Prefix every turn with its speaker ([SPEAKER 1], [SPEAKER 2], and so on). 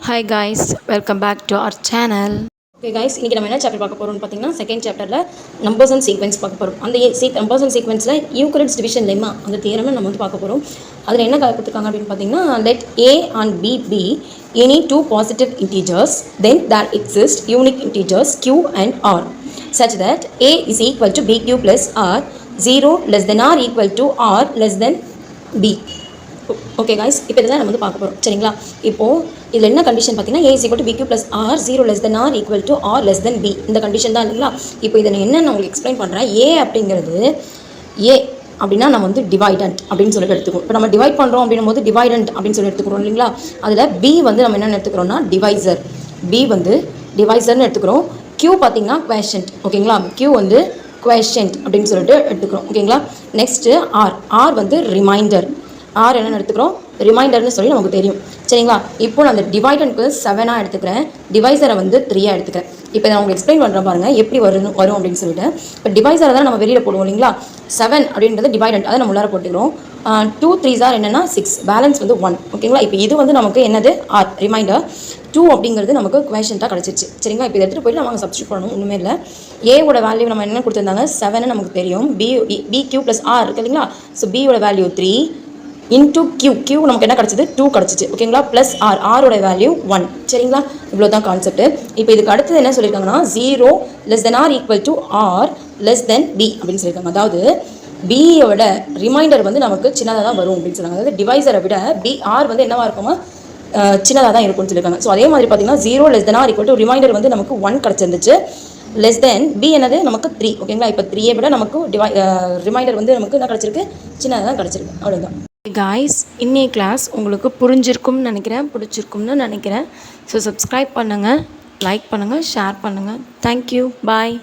[SPEAKER 1] Hi guys, welcome back to our channel.
[SPEAKER 2] Okay guys, இன்றைக்கி நம்ம என்ன சாப்டர் பார்க்க போகிறோம்னு பார்த்தீங்கன்னா செகண்ட் சாப்டரில் நம்பர்ஸ் அண்ட் சீக்வன்ஸ் பார்க்க போகிறோம். அந்த நம்பர்ஸ் அண்ட் சீக்வன்ஸில் யூக்ளிட்ஸ் டிவிஷன் லெம்மா அந்த தியரமை நம்ம வந்து பார்க்க போகிறோம். அதில் என்ன கொடுத்துருக்காங்க அப்படின்னு பார்த்தீங்கன்னா, let a and b be any two positive integers, then there exist unique integers q and r such that a is equal to bq plus r, 0 less than or equal to r less than b. Okay guys, இப்போ இதை நம்ம வந்து பார்க்க போகிறோம். சரிங்களா? இப்போது இதில் என்ன கண்டிஷன் பார்த்தீங்கன்னா, a is equal to bq plus r, 0 less than or equal to r less than b. இந்த கண்டிஷன் தான் இல்லைங்களா? இப்போ இதை நான் என்னென்னு உங்களுக்கு எக்ஸ்பிளைன் பண்ணுறேன். a அப்படிங்கிறது a அப்படின்னா நம்ம வந்து டிவைடண்ட் அப்படின்னு சொல்லிட்டு எடுத்துக்கணும். இப்போ நம்ம டிவைட் பண்ணுறோம் அப்படின்னும் போது டிவைடண்ட் அப்படின்னு சொல்லி எடுத்துக்கிறோம் இல்லைங்களா? அதில் b வந்து நம்ம என்னென்னு எடுத்துக்கிறோம்னா டிவைசர். b வந்து டிவைசர்னு எடுத்துக்கிறோம். q பார்த்தீங்கன்னா குவேஷன்ட். ஓகேங்களா? q வந்து குவேஷன்ட் அப்படின்னு சொல்லிட்டு எடுத்துக்கிறோம். ஓகேங்களா? நெக்ஸ்ட்டு r வந்து ரிமைண்டர். ஆர் என்னென்னு எடுத்துக்கிறோம், ரிமைண்டர்னு சொல்லி நமக்கு தெரியும். சரிங்களா? இப்போ நான் அந்த டிவைடனுக்கு 7 எடுத்துக்கிறேன், டிவைசரை வந்து 3 எடுத்துக்கிறேன். இப்போ நான் உங்களுக்கு எக்ஸ்பிளைன் பண்ணுறேன் பாருங்கள் எப்படி வரும் அப்படின்னு சொல்லிட்டு. இப்போ டிவைசரை தான் நம்ம வெளியில் போடுவோம் இல்லைங்களா? 7 அப்படின்றது டிவைடண்ட், அதை நம்ம உள்ளார போட்டுக்கிறோம். 2 3s என்னென்னா 6, பேலன்ஸ் வந்து 1. ஓகேங்களா? இப்போ இது வந்து நமக்கு என்னது ஆர் ரிமைண்டர். 2 அப்படிங்கிறது நமக்கு குவேஷன்ட்டாக கிடச்சிச்சு. சரிங்களா? இப்போ இதை எடுத்துகிட்டு போய்ட்டு நம்ம சப்ஸ்டியூட் பண்ணணும். ஒன்றுமே இல்லை. ஏவோட வேல்யூ நம்ம என்ன கொடுத்துருந்தாங்க, 7 நமக்கு தெரியும். bq + r இருக்கு இல்லைங்களா? ஸோ பியோட வேல்யூ 3 இன்டூ q நமக்கு என்ன கிடச்சிது, 2 கிடச்சிச்சு. ஓகேங்களா? ப்ளஸ் ஆரோட வேல்யூ 1. சரிங்களா? இவ்வளோ தான் கான்செப்ட். இப்போ இதுக்கு அடுத்தது என்ன சொல்லியிருக்காங்கன்னா, 0 less than or equal to r less than b அப்படின்னு சொல்லியிருக்காங்க. அதாவது பியோட ரிமைண்டர் வந்து நமக்கு சின்னதாக தான் வரும் அப்படின்னு சொன்னாங்க. அதாவது டிவைசரை விட ஆர் வந்து என்னவா இருக்குமா, சின்னதாக தான் இருக்கும்னு சொல்லியிருக்காங்க. ஸோ அதே மாதிரி பார்த்தீங்கன்னா 0 less than or equal to reminder வந்து நமக்கு 1 கிடச்சிருந்துச்சு. லெஸ் தென் பி என்னது நமக்கு 3. ஓகேங்களா? இப்போ 3 விட நமக்கு ரிமைண்டர் வந்து நமக்கு என்ன கிடச்சிருக்கு, சின்னதாக தான் கிடச்சிருக்கு. அவ்வளோதான்
[SPEAKER 1] guys, இன்னைய கிளாஸ் உங்களுக்கு புரிஞ்சிருக்கும்னு நினைக்கிறேன், பிடிச்சிருக்கும்னு நினைக்கிறேன். ஸோ சப்ஸ்கிரைப் பண்ணுங்கள், லைக் பண்ணுங்கள், ஷேர் பண்ணுங்கள். தேங்க்யூ, பாய்.